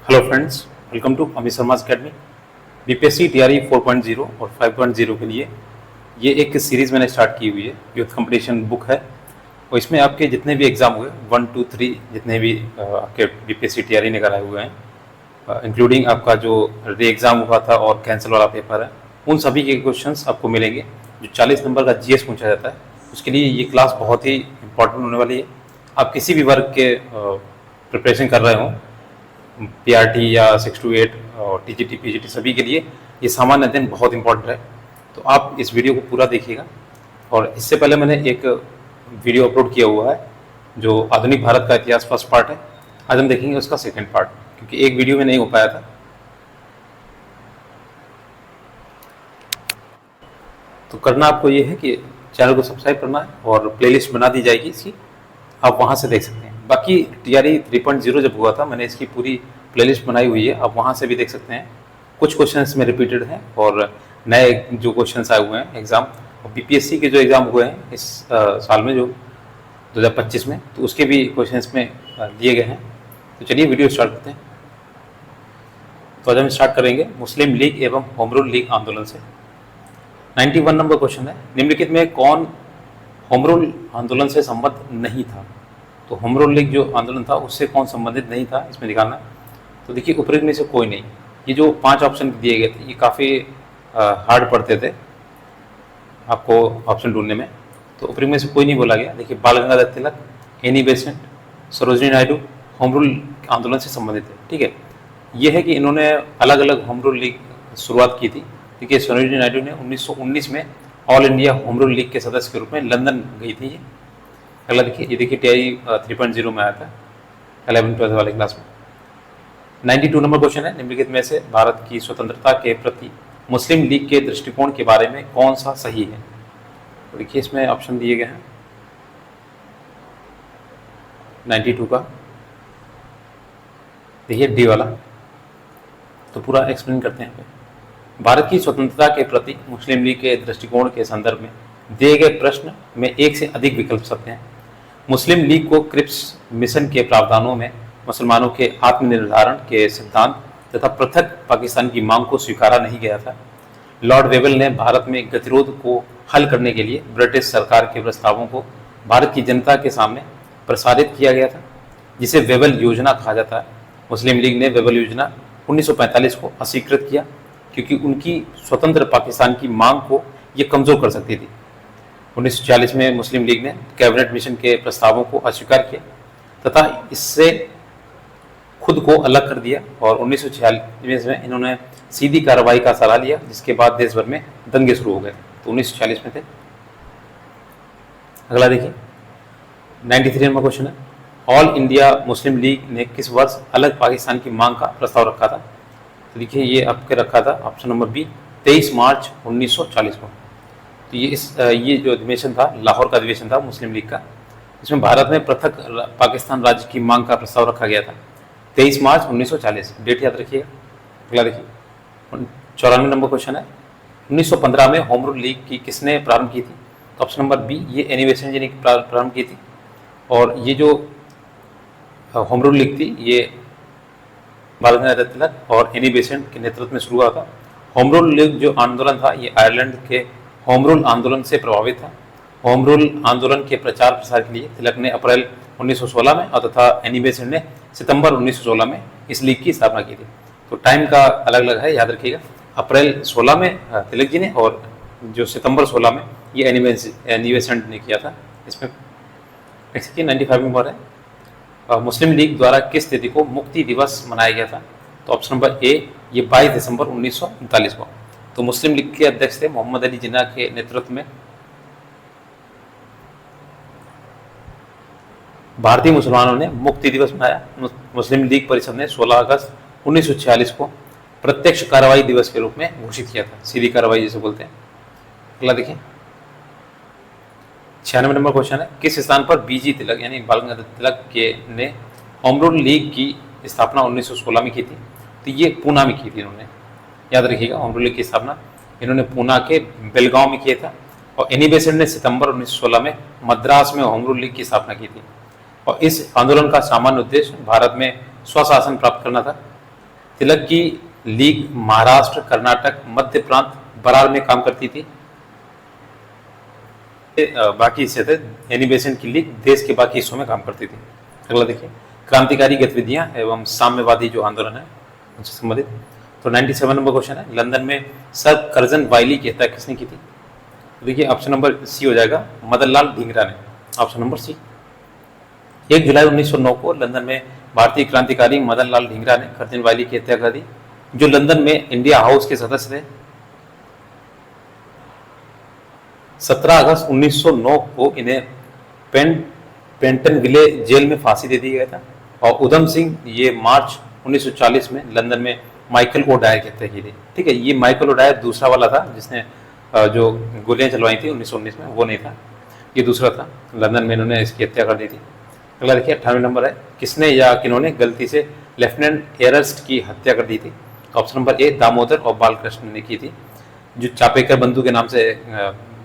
Hello friends, welcome to Amit Sharma's academy. BPSC TRE 4.0 और 5.0 के लिए ये एक सीरीज़ मैंने स्टार्ट की हुई है। यूथ कंपटीशन बुक है और इसमें आपके जितने भी एग्ज़ाम हुए 1, 2, 3 जितने भी आपके बीपीएससी टीआरई ने कराए हुए हैं, इंक्लूडिंग आपका जो री एग्ज़ाम हुआ था और कैंसिल वाला पेपर है, उन सभी के क्वेश्चंस आपको मिलेंगे। जो 40 नंबर का जीएस पूछा जाता है, उसके लिए ये क्लास बहुत ही इंपॉर्टेंट होने वाली है। आप किसी भी वर्ग के प्रिपरेशन कर रहे हो, पीआरटी या 6 to 8 और टीजीटी पीजीटी सभी के लिए ये सामान्य अध्ययन बहुत इंपॉर्टेंट है। तो आप इस वीडियो को पूरा देखिएगा। और इससे पहले मैंने एक वीडियो अपलोड किया हुआ है जो आधुनिक भारत का इतिहास फर्स्ट पार्ट है। आज हम देखेंगे उसका सेकंड पार्ट, क्योंकि एक वीडियो में नहीं हो पाया था। तो करना आपको ये है कि चैनल को सब्सक्राइब करना है और प्लेलिस्ट बना दी जाएगी इसकी, आप वहाँ से देख सकते हैं। बाकी टीआरई 3.0 जब हुआ था मैंने इसकी पूरी प्लेलिस्ट बनाई हुई है, आप वहाँ से भी देख सकते हैं। कुछ क्वेश्चन इसमें रिपीटेड हैं और नए जो क्वेश्चंस आए हुए हैं एग्ज़ाम और बीपीएससी के जो एग्ज़ाम हुए हैं इस साल में, जो 2025 में, तो उसके भी क्वेश्चन इसमें लिए गए हैं। तो चलिए वीडियो स्टार्ट करते हैं। तो आज हम स्टार्ट करेंगे मुस्लिम लीग एवं होम रूल लीग आंदोलन से। 91 नंबर क्वेश्चन है, निम्नलिखित में कौन होम रूल आंदोलन से संबद्ध नहीं था? तो होम रूल लीग जो आंदोलन था उससे कौन संबंधित नहीं था, इसमें दिखाना है। तो देखिए, उपरोक्त में से कोई नहीं। ये जो 5 ऑप्शन दिए गए थे ये काफ़ी हार्ड पड़ते थे आपको ऑप्शन ढूंढने में। तो उपरोक्त में से कोई नहीं बोला गया। देखिए, Bal Gangadhar Tilak, Annie Besant, Sarojini Naidu home rule आंदोलन से संबंधित है। ठीक है, ये है कि इन्होंने अलग अलग होम रूल लीग शुरुआत की थी। देखिए, सरोजिनी नायडू ने 1919 में all India home rule league के सदस्य के रूप में लंदन गई थी। अगला देखिए, ये देखिए टीआई 3.0 में आया था 11th-12th वाले क्लास में। 92 नंबर क्वेश्चन है, निम्नलिखित में से भारत की स्वतंत्रता के प्रति मुस्लिम लीग के दृष्टिकोण के बारे में कौन सा सही है? तो देखिए, इसमें ऑप्शन दिए गए हैं 92 का। देखिए डी वाला, तो पूरा एक्सप्लेन करते हैं। भारत की स्वतंत्रता के प्रति मुस्लिम लीग के दृष्टिकोण के संदर्भ में दिए गए प्रश्न में एक से अधिक विकल्प सकते हैं। मुस्लिम लीग को क्रिप्स मिशन के प्रावधानों में मुसलमानों के आत्मनिर्धारण के सिद्धांत तथा पृथक पाकिस्तान की मांग को स्वीकारा नहीं गया था। लॉर्ड वेवल ने भारत में गतिरोध को हल करने के लिए ब्रिटिश सरकार के प्रस्तावों को भारत की जनता के सामने प्रसारित किया गया था, जिसे वेवल योजना कहा जाता है। मुस्लिम लीग ने वेवल योजना 1945 को अस्वीकृत किया क्योंकि उनकी स्वतंत्र पाकिस्तान की मांग को ये कमज़ोर कर सकती थी। 1940 में मुस्लिम लीग ने कैबिनेट मिशन के प्रस्तावों को अस्वीकार किया तथा इससे खुद को अलग कर दिया और 1946 में इन्होंने सीधी कार्रवाई का सहारा लिया, जिसके बाद देश भर में दंगे शुरू हो गए। तो 1946 में थे। अगला देखिए, 93 नंबर क्वेश्चन है, ऑल इंडिया मुस्लिम लीग ने किस वर्ष अलग पाकिस्तान की मांग का प्रस्ताव रखा था? तो देखिए, ये आपके रखा था ऑप्शन नंबर बी 23 मार्च 1940 को। तो ये जो अधिवेशन था, लाहौर का अधिवेशन था मुस्लिम लीग का, इसमें भारत में पृथक पाकिस्तान राज्य की मांग का प्रस्ताव रखा गया था 23 मार्च 1940। डेट याद रखिएगा। अगला देखिए, 94 नंबर क्वेश्चन है, 1915 में होम रूल लीग की किसने प्रारंभ की थी? तो ऑप्शन नंबर बी, ये एनी बेसेंट जी ने प्रारंभ की थी। और ये जो होम रूल लीग थी ये बाल गंगाधर तिलक और एनी बेसेंट के नेतृत्व में शुरू हुआ था। होम रूल लीग जो आंदोलन था ये आयरलैंड के होम रूल आंदोलन से प्रभावित था। होम रूल आंदोलन के प्रचार प्रसार के लिए तिलक ने अप्रैल 1916 में और तथा एनी बेसेंट ने सितंबर 1916 में इस लीग की स्थापना की थी। तो टाइम का अलग अलग है, याद रखिएगा। अप्रैल 16 में तिलक जी ने और जो सितंबर 16 में ये एनी बेसेंट ने किया था। इसमें 95 नंबर है, मुस्लिम लीग द्वारा किस तिथि को मुक्ति दिवस मनाया गया था? तो ऑप्शन नंबर ए, ये 22 दिसंबर 1939 को। तो मुस्लिम लीग के अध्यक्ष थे मोहम्मद अली जिन्ना के नेतृत्व में भारतीय मुसलमानों ने मुक्ति दिवस मनाया। मुस्लिम लीग परिषद ने 16 अगस्त 1946 को प्रत्यक्ष कार्रवाई दिवस के रूप में घोषित किया था, सीधी कार्रवाई जिसे बोलते हैं। अगला देखिए, 96 नंबर क्वेश्चन है, किस स्थान पर बीजी तिलक यानी बाल गंगाधर तिलक के ने होम रूल लीग की स्थापना 1916 में की थी? तो ये पूना में की थी इन्होंने, याद रखिएगा। होम रूल लीग की स्थापना इन्होंने पूना के बेलगांव में किया था और एनी बेसेंट ने सितंबर 1916 में मद्रास में होम रूल लीग की स्थापना की थी। और इस आंदोलन का सामान्य उद्देश्य भारत में स्वशासन प्राप्त करना था तिलक की लीग महाराष्ट्र, कर्नाटक, मध्य प्रांत, बरार में काम करती थी। बाकी हिस्से थे, एनी बेसेंट की लीग देश के बाकी हिस्सों में काम करती थी। अगला देखिए, क्रांतिकारी गतिविधियां एवं साम्यवादी जो आंदोलन है उनसे संबंधित। तो 97 नंबर क्वेश्चन है, लंदन में सर कर्जन वाइली की हत्या किसने की थी? तो देखिए ऑप्शन नंबर सी हो जाएगा, मदन लाल ढींगरा ने, ऑप्शन नंबर सी। 1 जुलाई 1909 को लंदन में भारतीय क्रांतिकारी मदन लाल ढींगरा ने कर्जन वाइली की हत्या कर दी, जो लंदन में इंडिया हाउस के सदस्य थे। 17 अगस्त 1909 को इन्हें पेंटनविले जेल में फांसी दे दी गया था। और उधम सिंह ये मार्च 1940 में लंदन में माइकल ओडायर की हत्या की थी। ठीक है, ये माइकल ओडायर दूसरा वाला था जिसने जो गोलियां चलवाई थी 1919 में, वो नहीं था, ये दूसरा था। लंदन में इन्होंने इसकी हत्या कर दी थी। अगला देखिए 98 नंबर है, किसने या किन्होंने गलती से लेफ्टिनेंट एरस्ट की हत्या कर दी थी? ऑप्शन नंबर ए, दामोदर और बालकृष्ण ने की थी, जो चापेकर बंधु के नाम से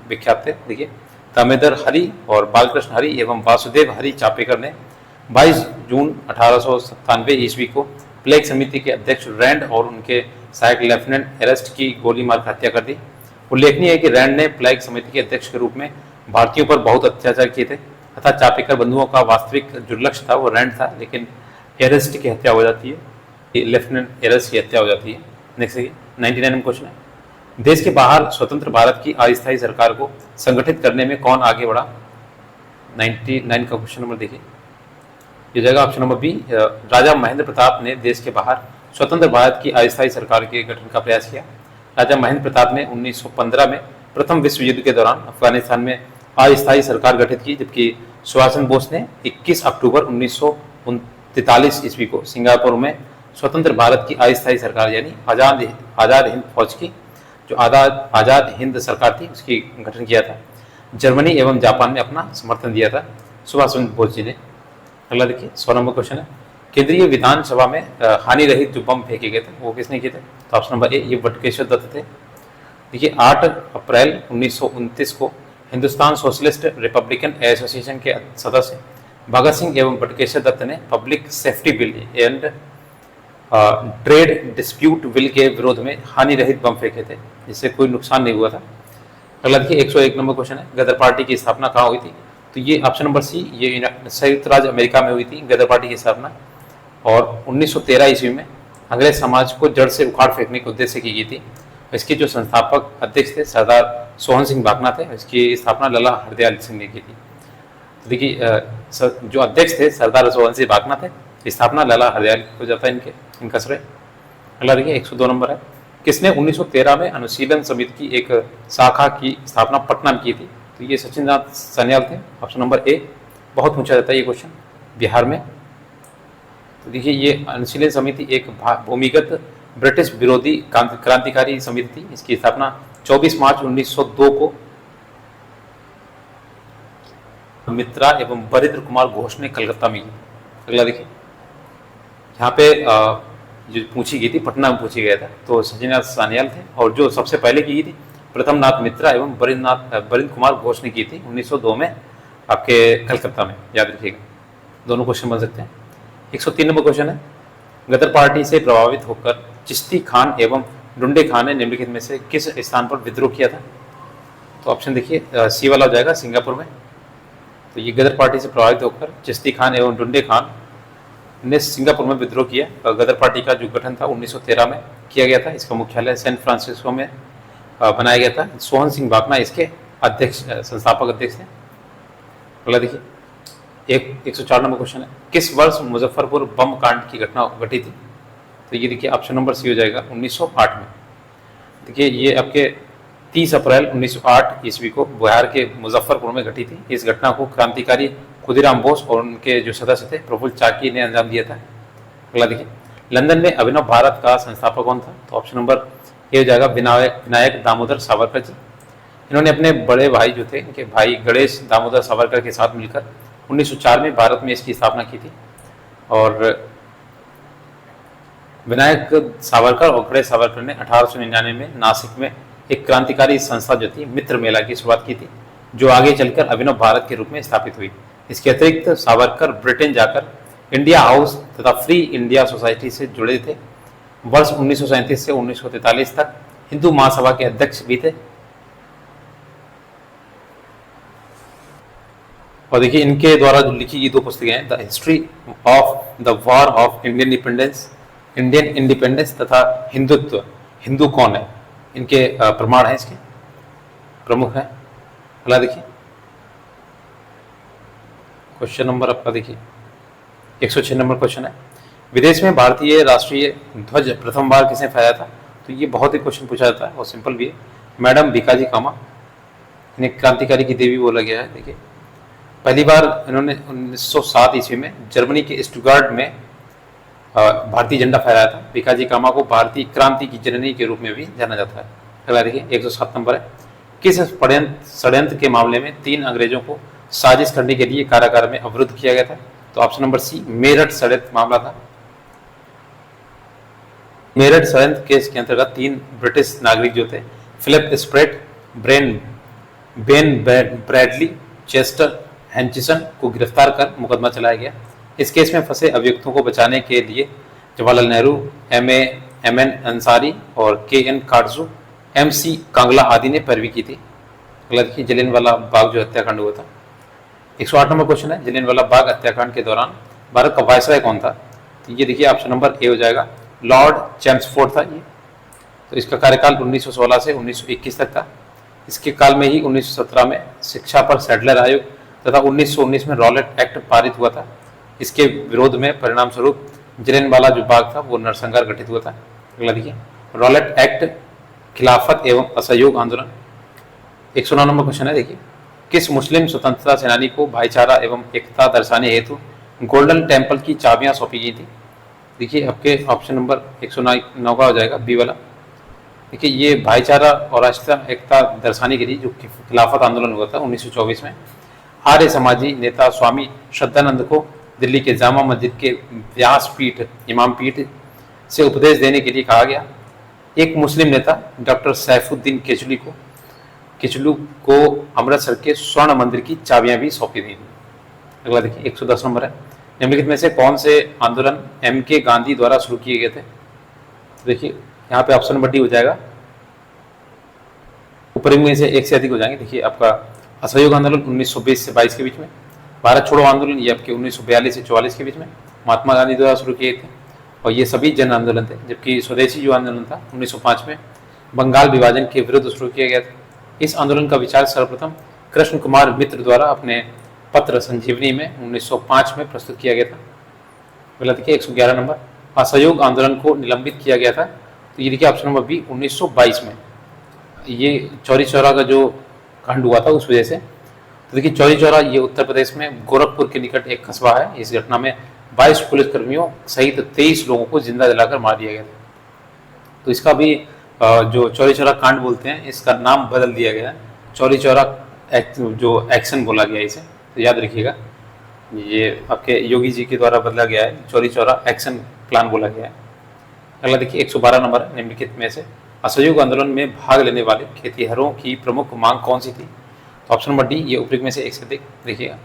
विख्यात थे। देखिए, दामोदर हरि और बालकृष्ण हरि एवं वासुदेव हरि चापेकर ने 22 जून 1897 ईस्वी को प्लेग समिति के अध्यक्ष रैंड और उनके सहायक लेफ्टिनेंट एरस्ट की गोली मारकर हत्या कर दी। उल्लेखनीय है कि रैंड ने प्लेग समिति के अध्यक्ष के रूप में भारतीयों पर बहुत अत्याचार किए थे, तथा चापेकर बंधुओं का वास्तविक जो लक्ष्य था वो रैंड था, लेकिन एरस्ट की हत्या हो जाती है, लेफ्टिनेंट एरस्ट की हत्या हो जाती है। नेक्स्ट देखिए 99 क्वेश्चन है, देश के बाहर स्वतंत्र भारत की अस्थायी सरकार को संगठित करने में कौन आगे बढ़ा? 99 का क्वेश्चन नंबर देखिए, ये जाएगा ऑप्शन नंबर बी, राजा महेंद्र प्रताप ने देश के बाहर स्वतंत्र भारत की अस्थायी सरकार के गठन का प्रयास किया। राजा महेंद्र प्रताप ने 1915 में प्रथम विश्व युद्ध के दौरान अफगानिस्तान में अस्थायी सरकार गठित की, जबकि सुभाष चंद्र बोस ने 21 अक्टूबर 1943 ईस्वी को सिंगापुर में स्वतंत्र भारत की अस्थायी सरकार यानी आज़ाद हिंद फौज की जो आज़ाद हिंद सरकार थी उसकी गठन किया था। जर्मनी एवं जापान ने अपना समर्थन दिया था सुभाष चंद्र बोस जी ने। अगला देखिए 100 नंबर क्वेश्चन है, केंद्रीय विधानसभा में हानि रहित जो बम फेंके गए थे वो किसने किए थे? तो ऑप्शन नंबर ए, ये बटुकेश्वर दत्त थे। देखिए 8 अप्रैल 1929 को हिंदुस्तान सोशलिस्ट रिपब्लिकन एसोसिएशन के सदस्य भगत सिंह एवं बटुकेश्वर दत्त ने public safety bill and trade dispute bill के विरोध में हानि रहित बम फेंके थे, जिससे कोई नुकसान नहीं हुआ था। अगला देखिए 101 नंबर क्वेश्चन है, गदर पार्टी की स्थापना कहाँ हुई थी? तो ये ऑप्शन नंबर सी, ये संयुक्त राज्य अमेरिका में हुई थी गदर पार्टी की स्थापना, और 1913 ईस्वी में अंग्रेज समाज को जड़ से उखाड़ फेंकने के उद्देश्य की गई थी। इसके जो संस्थापक अध्यक्ष थे सरदार सोहन सिंह भाकना थे, इसकी स्थापना लाला हरदयाल सिंह ने की थी। तो देखिए जो अध्यक्ष थे सरदार सोहन सिंह भाकना थे, स्थापना लाला हरदयाल को जाता है इनका श्रेय। अगला देखिए 102 नंबर है, किसने 1913 में अनुशीलन समिति की एक शाखा की स्थापना पटना में की थी? तो ये सचिन नाथ सान्याल थे, ऑप्शन नंबर ए। बहुत पूछा जाता है ये क्वेश्चन बिहार में। तो देखिए ये अनुशीलन समिति एक भूमिगत ब्रिटिश विरोधी क्रांतिकारी समिति थी। इसकी स्थापना 24 मार्च 1902 को मित्रा एवं बरिंद्र कुमार घोष ने कलकत्ता में की। अगला देखिए, यहाँ पे जो पूछी गई थी पटना में पूछी गया था, तो सचिन सान्याल थे, और जो सबसे पहले की थी प्रथम नाथ मित्रा एवं बरिंद्र कुमार घोष ने की थी 1902 में आपके कलकत्ता में, याद रखिएगा। दोनों क्वेश्चन बन सकते हैं। 103 नंबर क्वेश्चन है, गदर पार्टी से प्रभावित होकर चिश्ती खान एवं डुंडे खान ने निम्नलिखित में से किस स्थान पर विद्रोह किया था? तो ऑप्शन देखिए सी वाला हो जाएगा, सिंगापुर में। तो ये गदर पार्टी से प्रभावित होकर चिश्ती खान एवं डुंडे खान ने सिंगापुर में विद्रोह किया। गदर पार्टी का जो गठन था 1913 में किया गया था। इसका मुख्यालय सैन फ्रांसिस्को में बनाया गया था। सोहन सिंह भाकना इसके अध्यक्ष संस्थापक अध्यक्ष थे। अगला देखिए 104 नंबर क्वेश्चन है, किस वर्ष मुजफ्फरपुर बम कांड की घटना घटी थी? तो ये देखिए ऑप्शन नंबर सी हो जाएगा 1908 में। देखिए ये आपके 30 अप्रैल 1908 ईस्वी को बिहार के मुजफ्फरपुर में घटी थी। इस घटना को क्रांतिकारी खुदीराम बोस और उनके जो सदस्य थे प्रफुल्ल चाकी ने अंजाम दिया था। अगला देखिए, लंदन में अभिनव भारत का संस्थापक कौन था? तो ऑप्शन नंबर ए हो जाएगा विनायक दामोदर सावरकर जी। इन्होंने अपने बड़े भाई जो थे इनके भाई गणेश दामोदर सावरकर के साथ मिलकर 1904 में भारत में इसकी स्थापना की थी। और विनायक सावरकर और गणेश सावरकर ने 1899 में नासिक में एक क्रांतिकारी संस्था जो थी मित्र मेला की शुरुआत की थी, जो आगे चलकर अभिनव भारत के रूप में स्थापित हुई। इसके अतिरिक्त सावरकर ब्रिटेन जाकर इंडिया हाउस तथा फ्री इंडिया सोसाइटी से जुड़े थे, वर्ष 1937 से 1943 तक हिंदू महासभा के अध्यक्ष भी थे। और देखिए इनके द्वारा जो लिखी गई 2 पुस्तकें हैं, the history of the war of Indian independence तथा हिंदुत्व, हिंदू कौन है, इनके प्रमाण हैं, इसके प्रमुख हैं। अगला देखिए क्वेश्चन नंबर आपका देखिए 106 नंबर क्वेश्चन है, विदेश में भारतीय राष्ट्रीय ध्वज प्रथम बार किसने फहराया था? तो ये बहुत ही क्वेश्चन पूछा जाता है और सिंपल भी है, मैडम भीकाजी कामा, इन्हें क्रांतिकारी की देवी बोला गया है। देखिए पहली बार इन्होंने 1907 ईस्वी में जर्मनी के स्टुटगार्ट में भारतीय झंडा फहराया था। भीकाजी कामा को भारतीय क्रांति की जननी के रूप में भी जाना जाता है। अगला देखिए 107 नंबर है, किस षड्यंत्र के मामले में 3 अंग्रेजों को साजिश करने के लिए कारागार में अवरुद्ध किया गया था? तो ऑप्शन नंबर सी, मेरठ षड्यंत्र मामला था। मेरठ षड्यंत्र केस के अंतर्गत 3 ब्रिटिश नागरिक जो थे, Philip Spratt, Ben Bradley, Chester Hutchinson को गिरफ्तार कर मुकदमा चलाया गया। इस केस में फंसे अभियुक्तों को बचाने के लिए जवाहरलाल नेहरू, एम एन अंसारी और के.एन. काटजू, MC कांगला आदि ने पैरवी की थी। अगला देखिए जलियांवाला बाग जो हत्याकांड हुआ था। 108 नंबर क्वेश्चन है, जलियांवाला बाग हत्याकांड के दौरान भारत का वायसराय कौन था? तो ये देखिए ऑप्शन नंबर ए हो जाएगा, लॉर्ड चैम्सफोर्ड था ये। तो इसका कार्यकाल 1916 से 1921 तक था। इसके काल में ही 1917 में शिक्षा पर सैडलर आयोग तथा 1919 में रॉलेट एक्ट पारित हुआ था। इसके विरोध में परिणाम स्वरूप जलियांवाला जो बाग था वो नरसंहार गठित हुआ था। अगला देखिए रॉलेट एक्ट, खिलाफत एवं असहयोग आंदोलन। 109 नंबर क्वेश्चन है, देखिए किस मुस्लिम स्वतंत्रता सेनानी को भाईचारा एवं एकता दर्शाने हेतु गोल्डन टेम्पल की चाबियां सौंपी गई थी? देखिए आपके ऑप्शन नंबर 109 का हो जाएगा बी वाला। देखिए ये भाईचारा और राष्ट्रीय एकता दर्शाने के लिए जो खिलाफत आंदोलन हुआ था 1924 में, आर्य समाजी नेता स्वामी श्रद्धानंद को दिल्ली के जामा मस्जिद के व्यासपीठ इमाम पीठ से उपदेश देने के लिए कहा गया। एक मुस्लिम नेता डॉक्टर सैफुद्दीन केचलू को अमृतसर के स्वर्ण मंदिर की चाबियां भी सौंपी दी। अगला देखिए 110 नंबर है, निम्नलिखित में से कौन से आंदोलन M.K. गांधी द्वारा शुरू किए गए थे? तो देखिए यहाँ पे ऑप्शन नंबर डी हो जाएगा, ऊपर में से एक से अधिक हो जाएंगे। देखिए आपका असहयोग आंदोलन 1920 से 22 के बीच में, भारत छोड़ो आंदोलन ये आपके 1942 से 44 के बीच में महात्मा गांधी द्वारा शुरू किए थे और ये सभी जन आंदोलन थे। जबकि स्वदेशी जो आंदोलन था 1905 में बंगाल विभाजन के विरुद्ध शुरू किया गया था। इस आंदोलन का विचार सर्वप्रथम कृष्ण कुमार मित्र द्वारा अपने पत्र संजीवनी में 1905 में प्रस्तुत किया गया था। अगला देखिए 111 नंबर, असहयोग आंदोलन को निलंबित किया गया था? तो ये देखिए ऑप्शन नंबर बी 1922 में, ये चौरी चौरा का जो कांड हुआ था उस वजह से। तो देखिए चौरी चौरा ये उत्तर प्रदेश में गोरखपुर के निकट एक कस्बा है। इस घटना में 22 पुलिसकर्मियों सहित 23 लोगों को जिंदा जलाकर मार दिया गया था। तो इसका भी जो चौरी चौरा कांड बोलते हैं इसका नाम बदल दिया गया है, चौरी चौरा जो एक्शन बोला गया इसे, तो याद रखिएगा ये आपके योगी जी के द्वारा बदला गया है, चौरी चौरा एक्शन प्लान बोला गया है। अगला देखिए 112 नंबर है, निम्नलिखित में से असहयोग आंदोलन में भाग लेने वाले खेतिहरों की प्रमुख मांग कौन सी थी? तो ऑप्शन नंबर डी, ये उपयुक्त में से एक से अधिक। देखिएगा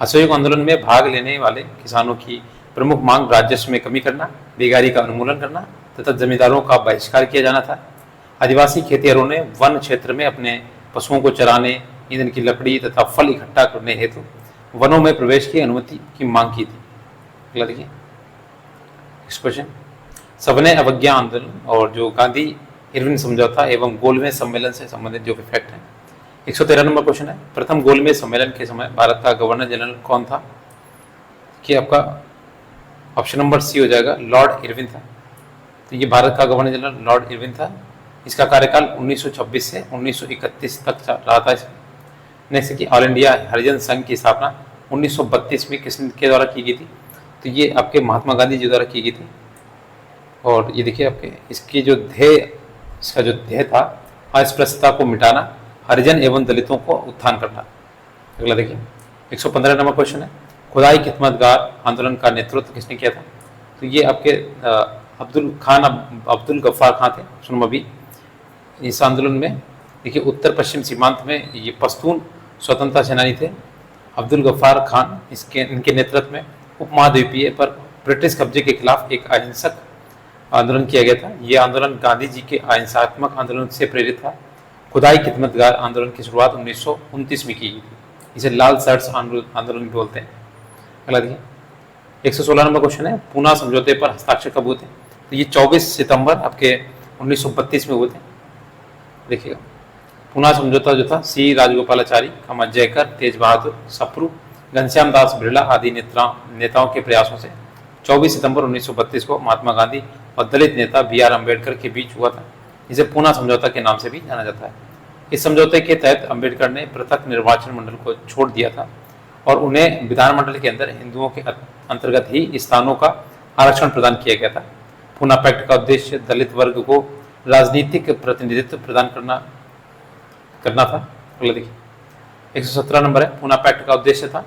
असहयोग आंदोलन में भाग लेने वाले किसानों की प्रमुख मांग राजस्व में कमी करना, बेगारी का उन्मूलन करना तथा जमींदारों का बहिष्कार किया जाना था। आदिवासी खेतिहरों ने वन क्षेत्र में अपने पशुओं को चराने, ईंधन की लकड़ी तथा फल इकट्ठा करने हेतु वनों में प्रवेश की अनुमति की मांग की थी। अगला देखिए नेक्स्ट क्वेश्चन, सविनय अवज्ञा आंदोलन और जो गांधी इरविन समझौता एवं गोलमेज सम्मेलन से संबंधित जो फैक्ट है। 113 नंबर क्वेश्चन है, प्रथम गोलमेज सम्मेलन के समय भारत का गवर्नर जनरल कौन था? कि आपका ऑप्शन नंबर सी हो जाएगा, लॉर्ड इरविन था। तो ये भारत का गवर्नर जनरल लॉर्ड इरविन था। इसका कार्यकाल 1926 से 1931 तक रहा था। नेक्स्ट कि ऑल इंडिया हरिजन संघ की स्थापना 1932 में किसके द्वारा की गई थी? तो ये आपके महात्मा गांधी जी द्वारा की गई थी। और ये देखिए आपके इसका जो ध्येय था, अस्पृश्यता को मिटाना, हरिजन एवं दलितों को उत्थान करना। अगला देखिए 115 नंबर क्वेश्चन है, खुदाई खिदमतगार आंदोलन का नेतृत्व किसने किया था? तो ये आपके अब्दुल गफ्फार खान थे, ऑप्शन नंबर बी। इस आंदोलन में देखिए उत्तर पश्चिम सीमांत में ये पश्तून स्वतंत्रता सेनानी थे अब्दुल गफ्फार खान। इनके नेतृत्व में उपमहाद्वीपीय पर ब्रिटिश कब्जे के खिलाफ एक अहिंसक आंदोलन किया गया था। ये आंदोलन गांधी जी के अहिंसात्मक आंदोलन से प्रेरित था। खुदाई खिदमतगार आंदोलन की शुरुआत 1929 में की गई थी। इसे लाल शर्ट्स आंदोलन भी बोलते हैं। अगला देखिए 116 नंबर क्वेश्चन है, पूना समझौते पर हस्ताक्षर कब हुए थे? तो ये 24 सितंबर आपके 1932 में हुए थे। देखिएगा पूना समझौता जो था सी राजगोपालाचारी, जयकर, तेज बहादुर सप्रू, घनश्याम दास बिरला आदि नेताओं के प्रयासों से 24 सितंबर 1932 को महात्मा गांधी और दलित नेता BR अम्बेडकर के बीच हुआ था। इसे पूना समझौता के नाम से भी जाना जाता है। इस समझौते के तहत अम्बेडकर ने पृथक निर्वाचन मंडल को छोड़ दिया था और उन्हें विधानमंडल के अंदर हिंदुओं के अंतर्गत ही स्थानों का आरक्षण प्रदान किया गया था। पूना पैक्ट का उद्देश्य दलित वर्ग को राजनीतिक प्रतिनिधित्व प्रदान करना था। अगला देखिए 117 नंबर है, पूना पैक्ट का उद्देश्य था,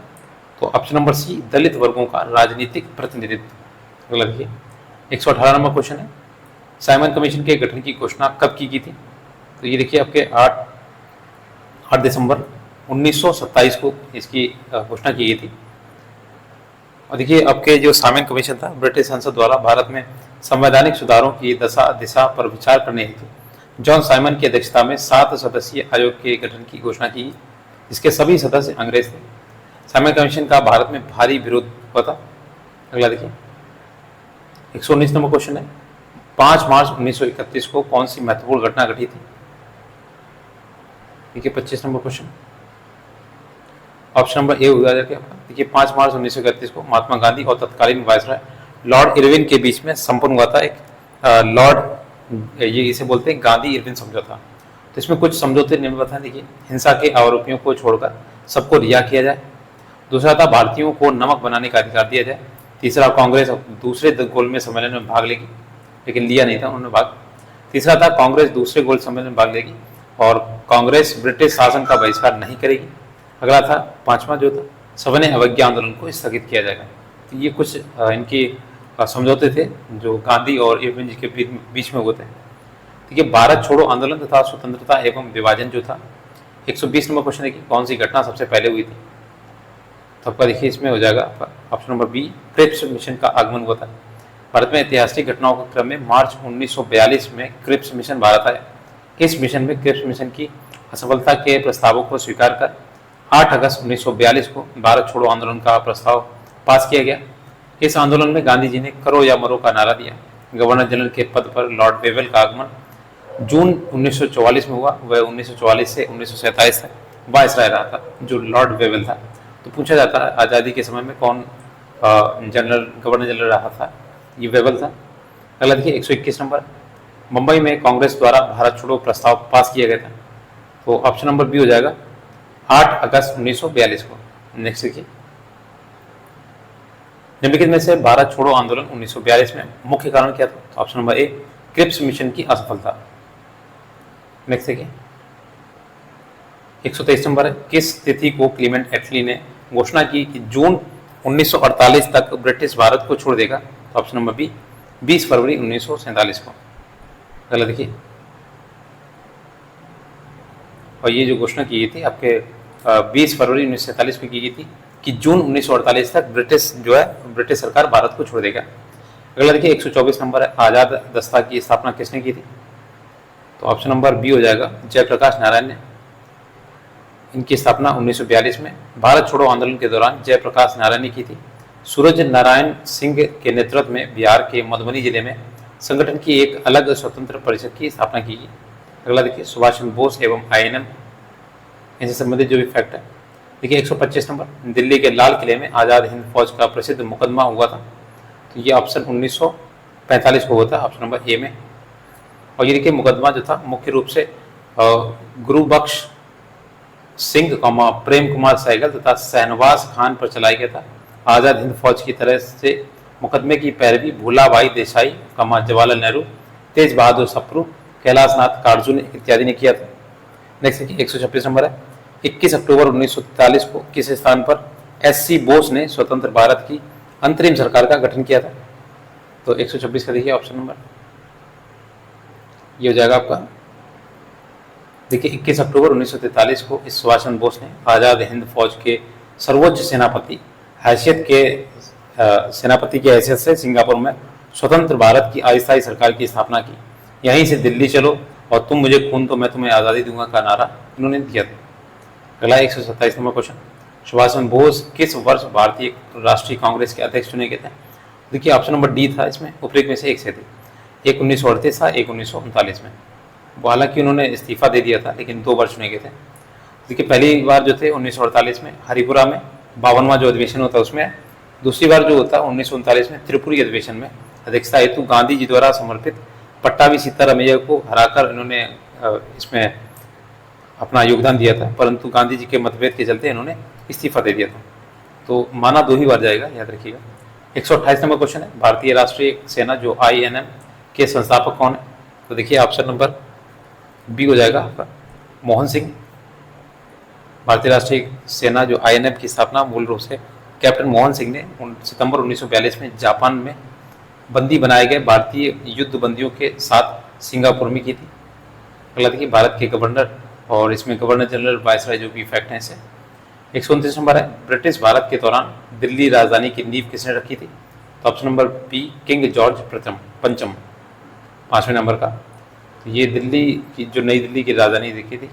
तो ऑप्शन नंबर सी दलित वर्गों का राजनीतिक प्रतिनिधित्व। अगला देखिए 118 नंबर क्वेश्चन है, साइमन कमीशन के गठन की घोषणा कब की गई थी? तो ये देखिए आपके 8 दिसंबर 1927 को इसकी घोषणा की गई थी। और देखिए आपके जो साइमन कमीशन था ब्रिटिश संसद द्वारा भारत में संवैधानिक सुधारों की दशा दिशा पर विचार करने हेतु जॉन साइमन की अध्यक्षता में 7 सदस्यीय आयोग के गठन की घोषणा की, जिसके सभी सदस्य अंग्रेज थे। साइमन कमीशन का भारत में भारी विरोध हुआ था। अगला देखिए 119 नंबर क्वेश्चन है, 5 मार्च 1931 को कौन सी महत्वपूर्ण घटना घटी थी? देखिए 25 नंबर क्वेश्चन, ऑप्शन नंबर ए होगा आपका। देखिए 5 मार्च 1931 को महात्मा गांधी और तत्कालीन वायसराय लॉर्ड इरविन के बीच में संपन्न हुआ था एक ये इसे बोलते हैं गांधी इरविन समझौता। तो इसमें कुछ समझौते निम्न बताएं। देखिए हिंसा के आरोपियों को छोड़कर सबको रिहा किया जाए। दूसरा था भारतीयों को नमक बनाने का अधिकार दिया जाए। तीसरा कांग्रेस दूसरे गोलमेज सम्मेलन में भाग लेगी, लेकिन लिया नहीं था उन्होंने भाग। तीसरा था कांग्रेस दूसरे गोल सम्मेलन में भाग लेगी और कांग्रेस ब्रिटिश शासन का बहिष्कार नहीं करेगी। अगला था 5वां जो था सविनय अवज्ञा आंदोलन को स्थगित किया जाएगा। तो ये कुछ इनकी समझौते थे जो गांधी और इरविन जी के बीच में हुए थे। ठीक है, भारत छोड़ो आंदोलन तथा स्वतंत्रता एवं विभाजन जो था 120 नंबर क्वेश्चन है कि कौन सी घटना सबसे पहले हुई थी? तो आपका देखिए इसमें हो जाएगा option number B, Cripps mission का आगमन हुआ था। भारत में ऐतिहासिक घटनाओं के क्रम में मार्च 1942 में क्रिप्स मिशन भारत आया। इस मिशन में क्रिप्स मिशन की असफलता के प्रस्तावों को स्वीकार कर 8 अगस्त 1942 को भारत छोड़ो आंदोलन का प्रस्ताव पास किया गया। इस आंदोलन में गांधी जी ने करो या मरो का नारा दिया। गवर्नर जनरल के पद पर लॉर्ड वेवेल का आगमन जून 1944 में हुआ। वह 1944 से 1947 तक वायसराय रहा था जो लॉर्ड वेवेल था। तो पूछा जाता है आज़ादी के समय में कौन गवर्नर जनरल रहा था? ये वेवेल था। अगला देखिए 121 नंबर, मुंबई में कांग्रेस द्वारा भारत छोड़ो प्रस्ताव पास किया गया था। तो ऑप्शन नंबर बी हो जाएगा 8 अगस्त 1942 को। नेक्स्ट देखिए, निम्नलिखित में से भारत छोड़ो आंदोलन 1942 में मुख्य कारण क्या था? तो option number A, Cripps mission की असफलता। नेक्स्ट देखिए 123 नंबर है, किस तिथि को क्लीमेंट एटली ने घोषणा की कि जून 1948 तक ब्रिटिश भारत को छोड़ देगा? तो ऑप्शन नंबर बी, 20 फरवरी 1947 को। अगला देखिए, और ये जो घोषणा की गई थी आपके 20 फरवरी 1947 को की गई थी कि जून 1948 तक ब्रिटिश सरकार भारत को छोड़ देगा। अगला देखिए 124 नंबर है, आज़ाद दस्ता की स्थापना किसने की थी? तो ऑप्शन नंबर बी हो जाएगा, जयप्रकाश नारायण ने। इनकी स्थापना 1942 में भारत छोड़ो आंदोलन के दौरान जयप्रकाश नारायण ने की थी। सूरज नारायण सिंह के नेतृत्व में बिहार के मधुबनी जिले में संगठन की एक अलग स्वतंत्र परिषद की स्थापना की गई। अगला देखिए, सुभाष चंद्र बोस एवं INM इनसे संबंधित जो भी फैक्ट है। देखिए 125 नंबर, दिल्ली के लाल किले में आज़ाद हिंद फौज का प्रसिद्ध मुकदमा हुआ था। तो ये ऑप्शन 1945 को हुआ था, ऑप्शन नंबर ए में। और ये देखिए मुकदमा जो था मुख्य रूप से गुरुबख्श सिंह, प्रेम कुमार सहगल तथा शहनवाज खान पर चलाया गया था। आज़ाद हिंद फौज की तरह से मुकदमे की पैरवी भूलाभाई देसाई, जवाहरलाल नेहरू, तेज बहादुर सप्रू, कैलाशनाथ कार्जुन इत्यादि ने किया था। नेक्स्ट देखिए 126 नंबर है, 21 अक्टूबर 1943 को किस स्थान पर SC बोस ने स्वतंत्र भारत की अंतरिम सरकार का गठन किया था? तो 126 का देखिए ऑप्शन नंबर ये हो जाएगा आपका। देखिए 21 अक्टूबर 1943 को इस सुभाष चंद्र बोस ने आज़ाद हिंद फौज के सर्वोच्च सेनापति की हैसियत से सिंगापुर में स्वतंत्र भारत की अस्थायी सरकार की स्थापना की, यहीं से दिल्ली चलो और तुम मुझे खून दो मैं तुम्हें आज़ादी दूंगा का नारा इन्होंने दिया था। अगला 127 नंबर क्वेश्चन, सुभाष चंद्र बोस किस वर्ष भारतीय राष्ट्रीय कांग्रेस के अध्यक्ष चुने गए थे? देखिए ऑप्शन नंबर डी था इसमें, उपरोक्त में से एक से थे। एक 1938 था, एक 1939 में। वो हालांकि उन्होंने इस्तीफा दे दिया था, लेकिन 2 बार चुने गए थे। देखिए पहली बार जो थे 1948 में हरिपुरा में 52वां जो अधिवेशन होता है उसमें, दूसरी बार जो होता है 1939 में त्रिपुरी अधिवेशन में अध्यक्षता हेतु गांधी जी द्वारा समर्पित पट्टाभी सीतारामैया को हराकर इन्होंने इसमें अपना योगदान दिया था, परंतु गांधी जी के मतभेद के चलते इन्होंने इस्तीफा दे दिया था। तो माना 2 ही बार जाएगा, याद रखिएगा। 128 नंबर क्वेश्चन है, भारतीय राष्ट्रीय सेना जो INM के संस्थापक कौन है? तो देखिए ऑप्शन नंबर बी हो जाएगा आपका, मोहन सिंह। भारतीय राष्ट्रीय सेना जो INM की स्थापना मूल रूप से कैप्टन मोहन सिंह ने सितंबर 1942 में जापान में बंदी बनाए गए भारतीय युद्ध बंदियों के साथ सिंगापुर में की थी। अगला देखिए भारत के गवर्नर, और इसमें गवर्नर जनरल वायसराय जो भी फैक्ट हैं इसे। 129 नंबर है, ब्रिटिश भारत के दौरान दिल्ली राजधानी की नींव किसने रखी थी? तो option number B, King George पंचम, 5वें नंबर का। तो ये दिल्ली की जो नई दिल्ली की राजधानी देखी थी,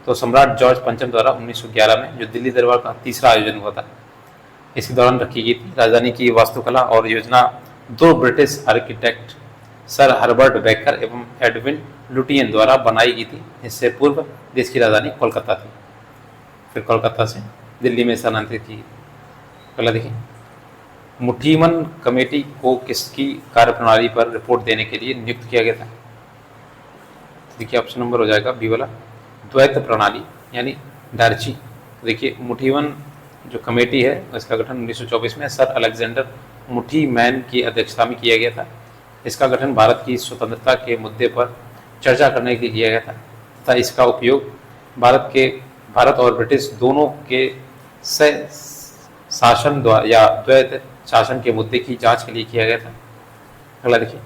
तो सम्राट जॉर्ज पंचम द्वारा 1911 में जो दिल्ली दरबार का तीसरा आयोजन हुआ था, इसके दौरान रखी गई थी। राजधानी की वास्तुकला और योजना 2 British architect sir Herbert baker एवं एडविन लुटियन द्वारा बनाई गई थी। इससे पूर्व देश की राजधानी कोलकाता थी, फिर कोलकाता से दिल्ली में स्थानांतरित की। अगला देखिए, मुठीमन कमेटी को किसकी कार्यप्रणाली पर रिपोर्ट देने के लिए नियुक्त किया गया था? देखिए ऑप्शन नंबर हो जाएगा बी वाला, द्वैत प्रणाली यानी डार्ची। देखिए मुठीमन जो कमेटी है इसका गठन 1924 में सर अलेक्जेंडर मुठीमैन की अध्यक्षता में किया गया था। इसका गठन भारत की स्वतंत्रता के मुद्दे पर चर्चा करने के लिए किया गया था तथा इसका उपयोग भारत और ब्रिटिश दोनों के शासन द्वारा या द्वैत शासन के मुद्दे की जांच के लिए किया गया था। अगला देखिए,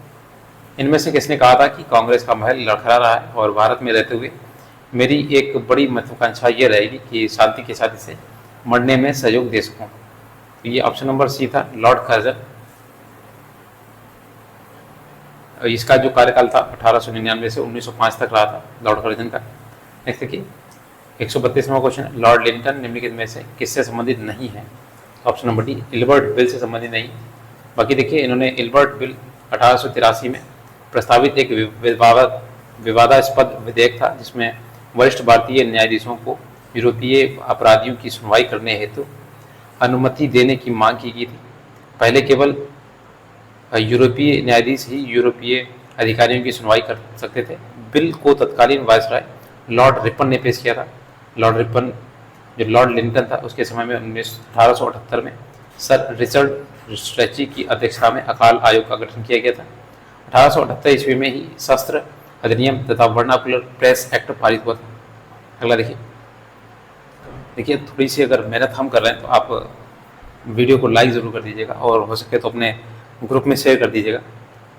इनमें से किसने कहा था कि कांग्रेस का महल लड़खड़ा रहा है और भारत में रहते हुए मेरी एक बड़ी महत्वाकांक्षा ये रहेगी कि शांति के साथ इसे मरने में सहयोग दे सकूं? तो ये ऑप्शन नंबर सी था, लॉर्ड कर्जन। इसका जो कार्यकाल था 1899 से 1905 तक रहा था लॉर्ड कर्जन का। नेक्स्ट देखिए 132वां क्वेश्चन है, लॉर्ड लिंटन निम्नलिखित में से किससे संबंधित नहीं है? Option number D, Ilbert bill से संबंधित नहीं। बाकी देखिए इन्होंने इल्बर्ट बिल 1883 में प्रस्तावित एक विवादास्पद विधेयक था जिसमें वरिष्ठ भारतीय न्यायाधीशों को यूरोपीय अपराधियों की सुनवाई करने हेतु अनुमति देने की मांग की गई थी। पहले केवल यूरोपीय न्यायाधीश ही यूरोपीय अधिकारियों की सुनवाई कर सकते थे। बिल को तत्कालीन वायसराय लॉर्ड रिपन ने पेश किया था। लॉर्ड रिपन जो लॉर्ड लिंटन था उसके समय में 1878 में सर रिचर्ड स्ट्रेची की अध्यक्षता में अकाल आयोग का गठन किया गया था। 1878 ईस्वी में ही शस्त्र अधिनियम तथा वर्नाकुलर प्रेस एक्ट पारित हुआ था। अगला देखिए थोड़ी सी अगर मेहनत हम कर रहे हैं तो आप वीडियो को लाइक ज़रूर कर दीजिएगा और हो सके तो अपने ग्रुप में शेयर कर दीजिएगा।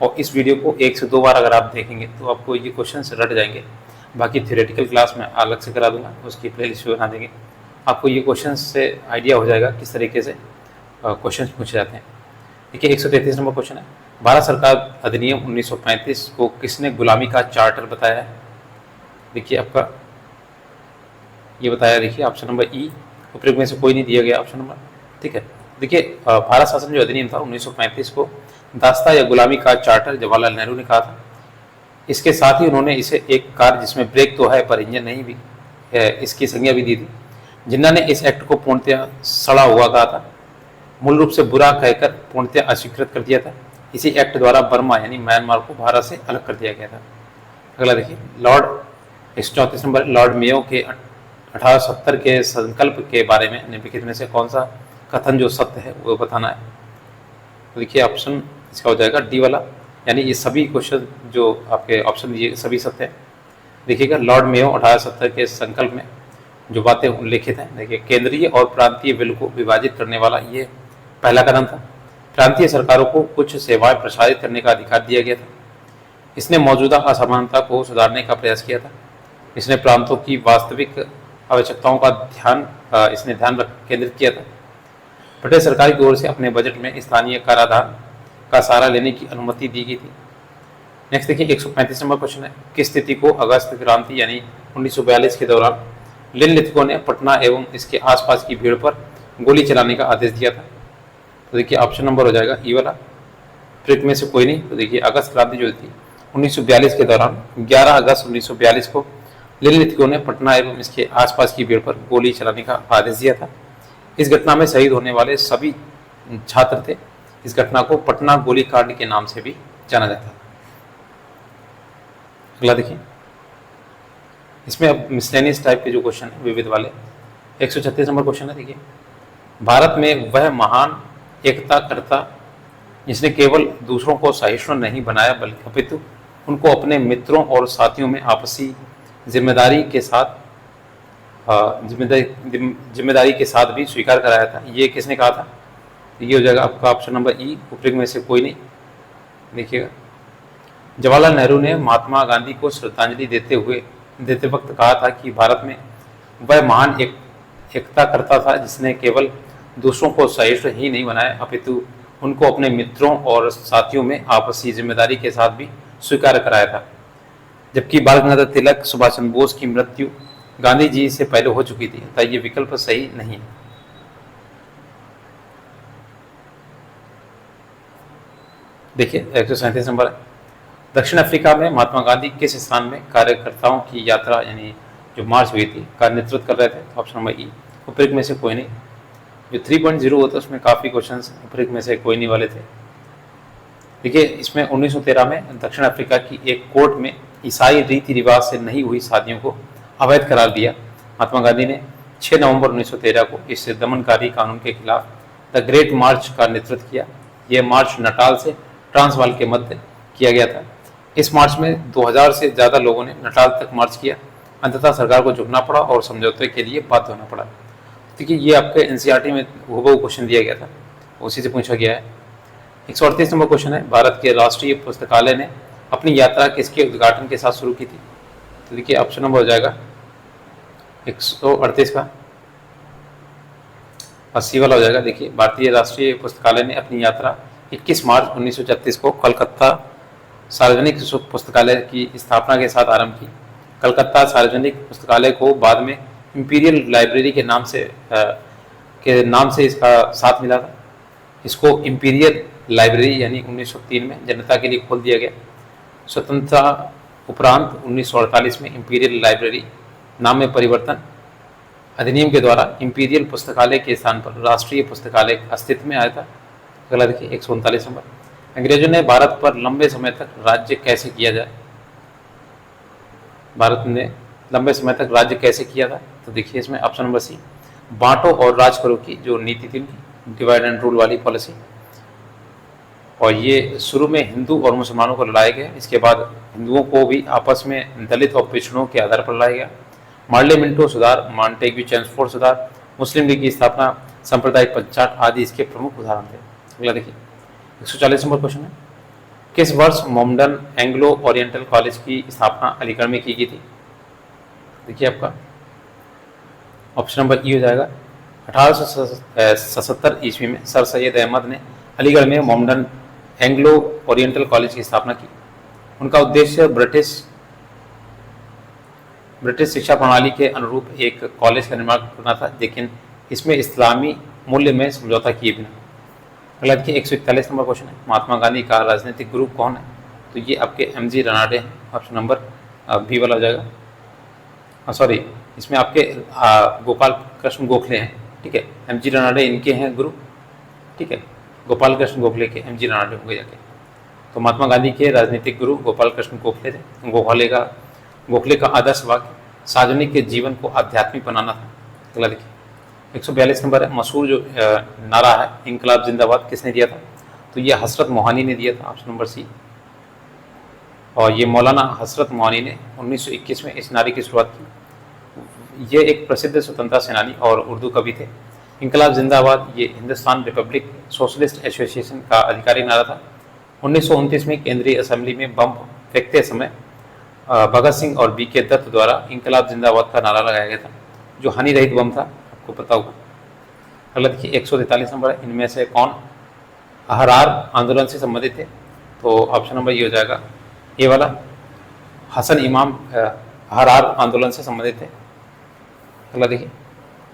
और इस वीडियो को 1 से 2 बार अगर आप देखेंगे तो आपको ये क्वेश्चन रट जाएंगे। बाकी थ्योरेटिकल क्लास में अलग से करा दूंगा, उसकी प्लेलिस्ट बना देंगे, आपको ये क्वेश्चन से आइडिया हो जाएगा किस तरीके से क्वेश्चन पूछे जाते हैं। देखिए 133 नंबर क्वेश्चन है, भारत सरकार अधिनियम 1935 को किसने गुलामी का चार्टर बताया है? देखिए आपका ये बताया, देखिए ऑप्शन नंबर ई, उपरोक्त में से कोई नहीं दिया गया ऑप्शन नंबर। ठीक है, देखिए भारत शासन जो अधिनियम था 1935 को दास्ता या गुलामी का चार्टर जवाहरलाल नेहरू ने कहा था। इसके साथ ही उन्होंने इसे एक कार जिसमें ब्रेक तो है पर इंजन नहीं भी है इसकी संज्ञा भी दी थी। जिन्ना ने इस एक्ट को पूर्णतः सड़ा हुआ कहा था, मूल रूप से बुरा कहकर पूर्णतः अस्वीकृत कर दिया था। इसी एक्ट द्वारा बर्मा यानी म्यांमार को भारत से अलग कर दिया गया था। अगला देखिए लॉर्ड 134 नंबर, लॉर्ड मेयो के 1870 के संकल्प के बारे में निम्नलिखित में से कौन सा कथन जो सत्य है वो बताना है? तो देखिए ऑप्शन इसका हो जाएगा डी वाला, यानी ये सभी क्वेश्चन जो आपके ऑप्शन दिए सभी सत्य है। देखिएगा लॉर्ड मेयो 1870 के संकल्प में जो बातें उल्लेखित हैं, देखिए केंद्रीय और प्रांतीय बिल को विभाजित करने वाला ये पहला कदम था। प्रांतीय सरकारों को कुछ सेवाएं प्रसारित करने का अधिकार दिया गया था। इसने मौजूदा असमानता को सुधारने का प्रयास किया था। इसने प्रांतों की वास्तविक आवश्यकताओं का ध्यान केंद्रित किया था। ब्रिटिश सरकार की ओर से अपने बजट में स्थानीय कराधान का सहारा लेने की अनुमति दी गई थी। नेक्स्ट देखिए 135 नंबर क्वेश्चन है, किस तिथि को अगस्त क्रांति यानी 1942 के दौरान निम्नलिखितों ने पटना एवं इसके आसपास की भीड़ पर गोली चलाने का आदेश दिया था? तो देखिए ऑप्शन नंबर हो जाएगा ई वाला, ट्रिक में से कोई नहीं। तो देखिए अगस्त क्रांति जो थी 1942 के दौरान 11 अगस्त 1942 को निम्नलिखितों ने पटना एवं इसके आसपास की भीड़ पर गोली चलाने का आदेश दिया था। इस घटना में शहीद होने वाले सभी छात्र थे। इस घटना को पटना गोलीकांड के नाम से भी जाना जाता था। अगला देखिए, इसमें अब मिसलेनियस टाइप के जो क्वेश्चन है विविध वाले, 136 नंबर क्वेश्चन है। देखिए, भारत में वह महान एकताकर्ता जिसने केवल दूसरों को सहिष्णु नहीं बनाया बल्कि अपितु उनको अपने मित्रों और साथियों में आपसी जिम्मेदारी के साथ भी स्वीकार कराया था, ये किसने कहा था? ये हो जाएगा आपका ऑप्शन नंबर ई, उपयुक्त में से कोई नहीं। देखिएगा, जवाहरलाल नेहरू ने महात्मा गांधी को श्रद्धांजलि देते वक्त कहा था कि भारत में वह महान एकता करता था जिसने केवल दूसरों को सहिष्णु ही नहीं बनाया अपितु उनको अपने मित्रों और साथियों में आपसी जिम्मेदारी के साथ भी स्वीकार कराया था। जबकि बाल गंगाधर तिलक, सुभाष चंद्र बोस की मृत्यु गांधी जी से पहले हो चुकी थी, अतः ये विकल्प सही नहीं है। देखिए 137 नंबर है, दक्षिण अफ्रीका में महात्मा गांधी किस स्थान में कार्यकर्ताओं की यात्रा यानी जो मार्च हुई थी का नेतृत्व कर रहे थे? ऑप्शन नंबर ई, उपयुक्त में से कोई नहीं। जो 3.0 होता है उसमें काफ़ी क्वेश्चंस उपयुक्त में से कोई नहीं वाले थे। देखिए, इसमें 1913 में दक्षिण अफ्रीका की एक कोर्ट में ईसाई रीति रिवाज से नहीं हुई शादियों को अवैध करार दिया। महात्मा गांधी ने 6 नवंबर 1913 को इस दमनकारी कानून के खिलाफ द ग्रेट मार्च का नेतृत्व किया। यह मार्च नटाल से ट्रांसवाल के मध्य किया गया था। इस मार्च में 2000 से ज़्यादा लोगों ने नटाल तक मार्च किया। अंततः सरकार को झुकना पड़ा और समझौते के लिए बाध्य होना पड़ा। देखिए, ये आपके एनसीईआरटी में हूबहू क्वेश्चन दिया गया था, उसी से पूछा गया है। 138 नंबर क्वेश्चन है, भारत के राष्ट्रीय पुस्तकालय ने अपनी यात्रा किसके उद्घाटन के साथ शुरू की थी? तो देखिए ऑप्शन नंबर हो जाएगा 138 का 80 वाला हो जाएगा। देखिए, भारतीय राष्ट्रीय पुस्तकालय ने अपनी यात्रा 21 मार्च 1936 को कलकत्ता सार्वजनिक पुस्तकालय की स्थापना के साथ आरंभ की। कलकत्ता सार्वजनिक पुस्तकालय को बाद में इंपीरियल लाइब्रेरी के नाम से इसका साथ मिला था। इसको इंपीरियल लाइब्रेरी यानी 1903 में जनता के लिए खोल दिया गया। स्वतंत्रता उपरांत 1948 में इंपीरियल लाइब्रेरी नाम में परिवर्तन अधिनियम के द्वारा इंपीरियल पुस्तकालय के स्थान पर राष्ट्रीय पुस्तकालय अस्तित्व में आया था। अगला देखिए 139 नंबर, अंग्रेजों ने भारत पर लंबे समय तक राज्य कैसे किया जाए? भारत ने लंबे समय तक राज्य कैसे किया था? तो देखिए इसमें ऑप्शन नंबर सी, बांटो और राज करो की जो नीति थी, डिवाइड एंड रूल वाली पॉलिसी। और ये शुरू में हिंदू और मुसलमानों को लड़ाया गया, इसके बाद हिंदुओं को भी आपस में दलित और पिछड़ों के आधार पर लड़ाया गया। मार्ले मिंटो सुधार, मॉन्टेग्यू चेम्सफोर्ड सुधार, मुस्लिम लीग की स्थापना, सांप्रदायिक पंचायत आदि इसके प्रमुख उदाहरण थे। अगला देखिए 140 नंबर क्वेश्चन है, किस वर्ष मोमडन एंग्लो ओरिएंटल कॉलेज की स्थापना अलीगढ़ में की गई थी? देखिए आपका ऑप्शन नंबर ई हो जाएगा 1877 ईस्वी में सर सैयद अहमद ने अलीगढ़ में मोमडन एंग्लो ओरिएंटल कॉलेज की स्थापना की। उनका उद्देश्य ब्रिटिश शिक्षा प्रणाली के अनुरूप एक कॉलेज का निर्माण करना था, लेकिन इसमें इस्लामी मूल्य में समझौता किए बिना। अगला देखिए 141 नंबर क्वेश्चन है, महात्मा गांधी का राजनीतिक गुरु कौन है? तो ये आपके एमजी रनाडे हैं। ऑप्शन नंबर बी वाला हो जाएगा। सॉरी, इसमें आपके गोपाल कृष्ण गोखले हैं। ठीक है, एमजी रनाडे इनके हैं गुरु। ठीक है, गोपाल कृष्ण गोखले के एमजी रनाडे होंगे जाके। तो महात्मा गांधी के राजनीतिक गुरु गोपाल कृष्ण गोखले थे। गोखले का आदर्श वाक्य सार्वजनिक के जीवन को आध्यात्मिक बनाना था। अगला देखिए 142 नंबर है, मशहूर जो नारा है इंकलाब जिंदाबाद किसने दिया था? तो ये हसरत मोहानी ने दिया था। Option number C. और ये मौलाना हसरत मोहानी ने 1921 में इस नारे की शुरुआत की। ये एक प्रसिद्ध स्वतंत्रता सेनानी और उर्दू कवि थे। इंकलाब जिंदाबाद ये हिंदुस्तान रिपब्लिक सोशलिस्ट एसोसिएशन का आधिकारिक नारा था। 1929 में केंद्रीय असेंबली में बम फेंकते समय भगत सिंह और बीके दत्त द्वारा इंकलाब जिंदाबाद का नारा लगाया गया था, जो हानि रहित बम था, आपको पता होगा। अगला देखिए 143 नंबर है, इनमें से कौन अहरार आंदोलन से संबंधित थे, तो ऑप्शन नंबर ये हो जाएगा ये वाला। हसन इमाम अहरार आंदोलन से संबंधित थे। अगला देखिए,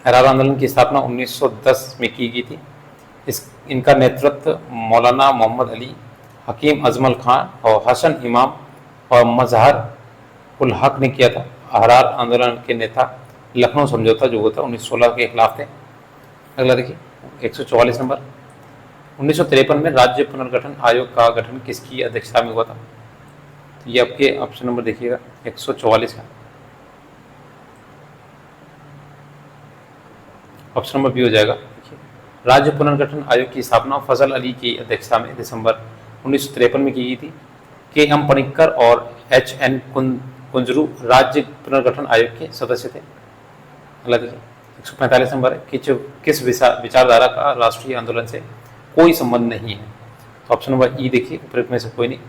अहरार आंदोलन की स्थापना 1910 में की गई थी। इनका नेतृत्व मौलाना मोहम्मद अली, हकीम अजमल खान और हसन इमाम और मजहर उल हक ने किया था। अहरार आंदोलन के नेता लखनऊ समझौता जो हुआ था 1916 के खिलाफ थे। अगला देखिए 144 नंबर, 1953 में राज्य पुनर्गठन आयोग का गठन किसकी अध्यक्षता में हुआ था? तो ये आपके ऑप्शन नंबर देखिएगा 144 का ऑप्शन नंबर बी हो जाएगा। देखिए, राज्य पुनर्गठन आयोग की स्थापना फजल अली की अध्यक्षता में दिसंबर 1953 में की गई थी। के एम पनिक्कर और एच एन कुंजरू राज्य पुनर्गठन आयोग के सदस्य थे। अगला देखिए 145 नंबर है, किस विचारधारा का राष्ट्रीय आंदोलन से कोई संबंध नहीं है? तो ऑप्शन नंबर ई देखिए, उपयुक्त में से कोई नहीं।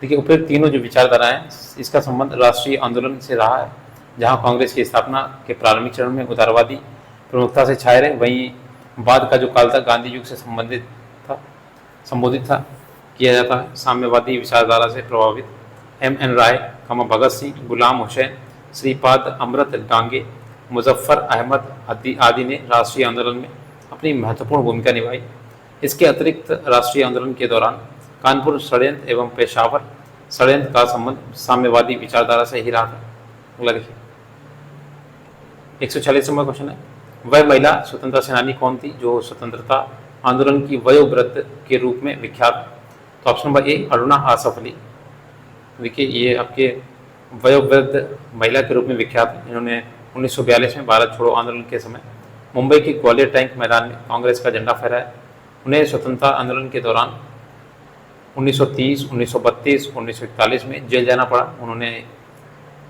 देखिए, उपयुक्त तीनों जो विचारधारा हैं इसका संबंध राष्ट्रीय आंदोलन से रहा है। जहां कांग्रेस की स्थापना के प्रारंभिक चरण में उदारवादी प्रमुखता से छाए रहे, वहीं बाद का जो काल था गांधी युग से संबोधित था किया जाता है। साम्यवादी विचारधारा से प्रभावित एम एन राय, भगत सिंह, गुलाम हुसैन, श्रीपाद अमृत डांगे, मुजफ्फर अहमद आदि ने राष्ट्रीय आंदोलन में अपनी महत्वपूर्ण भूमिका निभाई। इसके अतिरिक्त राष्ट्रीय आंदोलन के दौरान कानपुर षड्यंत्र एवं पेशावर षड्यंत्र का संबंध साम्यवादी विचारधारा से ही रहा था। अगला देखिए 146 नंबर क्वेश्चन है, वह महिला स्वतंत्रता सेनानी कौन थी जो स्वतंत्रता आंदोलन की वयोवृद्ध के रूप में विख्यात? तो ऑप्शन नंबर ए अरुणा आसफ अली। देखिए, ये आपके वयोवृद्ध महिला के रूप में विख्यात है। इन्होंने 1942 में भारत छोड़ो आंदोलन के समय मुंबई के ग्वालियर टैंक मैदान में कांग्रेस का झंडा फहराया। उन्हें स्वतंत्रता आंदोलन के दौरान 1930, 1932, 1941 में जेल जाना पड़ा।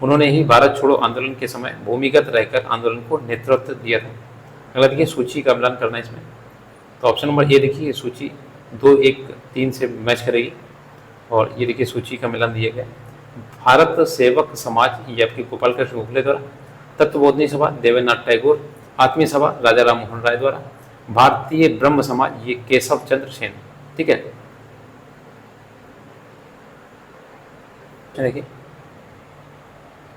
उन्होंने ही भारत छोड़ो आंदोलन के समय भूमिगत रहकर आंदोलन को नेतृत्व दिया था। अगला देखिए, सूची का मिलान करना है इसमें। तो ऑप्शन नंबर ए देखिए, सूची 2, 1, 3 से मैच करेगी और ये देखिए सूची का मिलान दिया गया। भारत सेवक समाज, ये आपके गोपाल कृष्ण गोखले द्वारा। तत्वबोधनी सभा देवेंद्रनाथ टैगोर। आत्मीय सभा राजा राम मोहन राय द्वारा। भारतीय ब्रह्म समाज, ये केशव चंद्र सेन। ठीक है, देखिए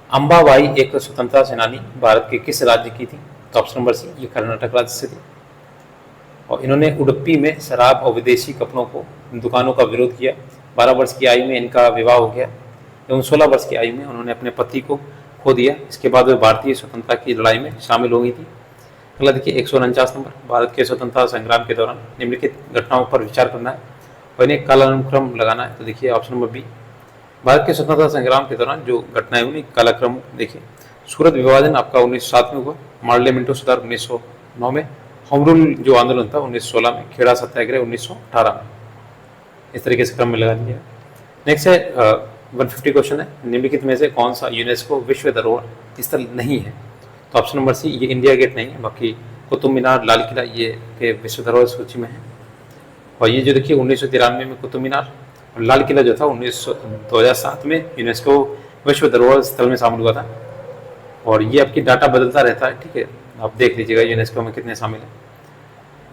अंबाबाई एक स्वतंत्रता सेनानी भारत के किस राज्य की थी? तो ऑप्शन नंबर सी, ये कर्नाटक राज्य से थी। और इन्होंने उडुपी में शराब और विदेशी कपड़ों को दुकानों का विरोध किया। 12 वर्ष की आयु में इनका विवाह हो गया एवं 16 वर्ष की आयु में उन्होंने अपने पति को खो दिया। इसके बाद वे भारतीय स्वतंत्रता की लड़ाई में शामिल हो गई थी। अगला देखिए 149 नंबर, भारत के स्वतंत्रता संग्राम के दौरान निम्नलिखित घटनाओं पर विचार करना है और इन्हें कालानुक्रम लगाना है। तो देखिए ऑप्शन नंबर बी, भारत के स्वतंत्रता संग्राम के दौरान जो घटनाएं हुई कालाक्रम देखिए। सूरत विभाजन आपका 1907 में हुआ। मार्लेमेंटो सुधार 1909 में। होम रूल जो आंदोलन था 1916 में। खेड़ा सत्याग्रह 1918 में। इस तरीके से क्रम में लगा दिया। नेक्स्ट है 150 क्वेश्चन है, निम्नलिखित में से कौन सा यूनेस्को विश्व धरोहर स्थल नहीं है? तो ऑप्शन नंबर सी, ये इंडिया गेट नहीं है, बाकी कुतुब मीनार, लाल किला ये के विश्व धरोहर सूची में है। और ये जो देखिए 1993 में कुतुब मीनार और लाल किला जो था 2007 में यूनेस्को विश्व धरोहर स्थल में शामिल हुआ था। और ये आपकी डाटा बदलता रहता है, ठीक है, आप देख लीजिएगा यूनेस्को में कितने शामिल हैं।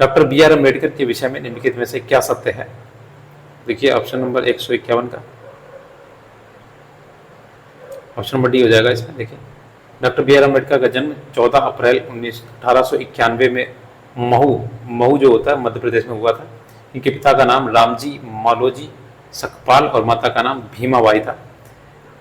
डॉक्टर बी आर अम्बेडकर के विषय में निम्नलिखित में से क्या सत्य है? देखिए ऑप्शन नंबर 151 का ऑप्शन नंबर डी हो जाएगा इसमें। देखिए डॉक्टर बी आर अम्बेडकर का जन्म 14 अप्रैल 1891 में महू जो होता है मध्य प्रदेश में हुआ था। इनके पिता का नाम रामजी मालोजी सकपाल और माता का नाम भीमाबाई था।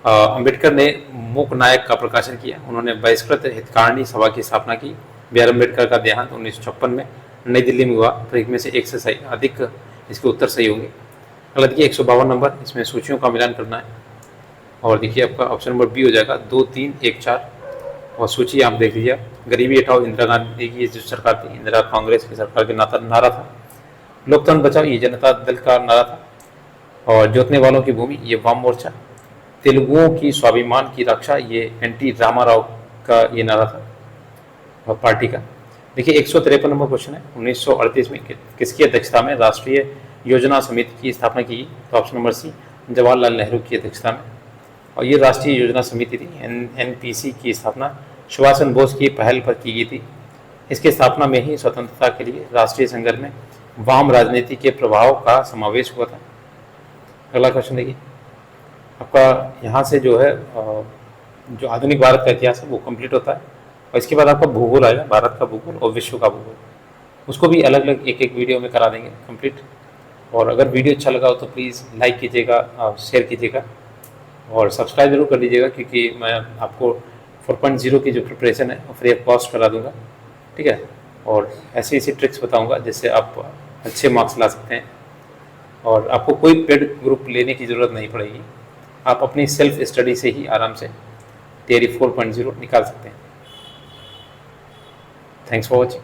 अम्बेडकर ने मूक नायक का प्रकाशन किया। उन्होंने बहिष्कृत हितकारिणी सभा की स्थापना की। बी आर अम्बेडकर का देहांत 1956 में नई दिल्ली में हुआ। तो एक में से एक से सही अधिक इसके उत्तर सही होंगे। अगला देखिए 152 नंबर, इसमें सूचियों का मिलान करना है और देखिए आपका ऑप्शन नंबर बी हो जाएगा 2, 3, 1, 4 और सूची आप देख लीजिए। गरीबी हटाओ इंदिरा गांधी की जो सरकार थी, इंदिरा कांग्रेस की सरकार के नारा था। लोकतंत्र बचाओ ये जनता दल का नारा था। और जोतने वालों की भूमि ये वाम मोर्चा। तेलुगुओं की स्वाभिमान की रक्षा ये एनटी रामाराव का ये नारा था और पार्टी का। देखिए 153 नंबर क्वेश्चन है, 1938 में किसकी अध्यक्षता में राष्ट्रीय योजना समिति की स्थापना की गई? तो option number C, Jawaharlal Nehru की अध्यक्षता में। और ये राष्ट्रीय योजना समिति थी। एनपीसी की स्थापना सुभाष चंद्र बोस की पहल पर की गई थी। इसकी स्थापना में ही स्वतंत्रता के लिए राष्ट्रीय संघर्ष में वाम राजनीति के प्रभाव का समावेश हुआ था। अगला क्वेश्चन देखिए, आपका यहाँ से जो है जो आधुनिक भारत का इतिहास है वो कंप्लीट होता है, और इसके बाद आपका भूगोल आएगा, भारत का भूगोल और विश्व का भूगोल। उसको भी अलग अलग एक एक वीडियो में करा देंगे कंप्लीट। और अगर वीडियो अच्छा लगा हो तो प्लीज़ लाइक कीजिएगा, शेयर कीजिएगा और सब्सक्राइब जरूर कर लीजिएगा, क्योंकि मैं आपको 4.0 की जो प्रिपरेशन है वो फ्री ऑफ कॉस्ट करा दूँगा, ठीक है। और ऐसी ऐसी ट्रिक्स बताऊँगा जिससे आप अच्छे मार्क्स ला सकते हैं, और आपको कोई पेड ग्रुप लेने की ज़रूरत नहीं पड़ेगी। आप अपनी सेल्फ स्टडी से ही आराम से थियरी 4.0 निकाल सकते हैं। Thanks for watching.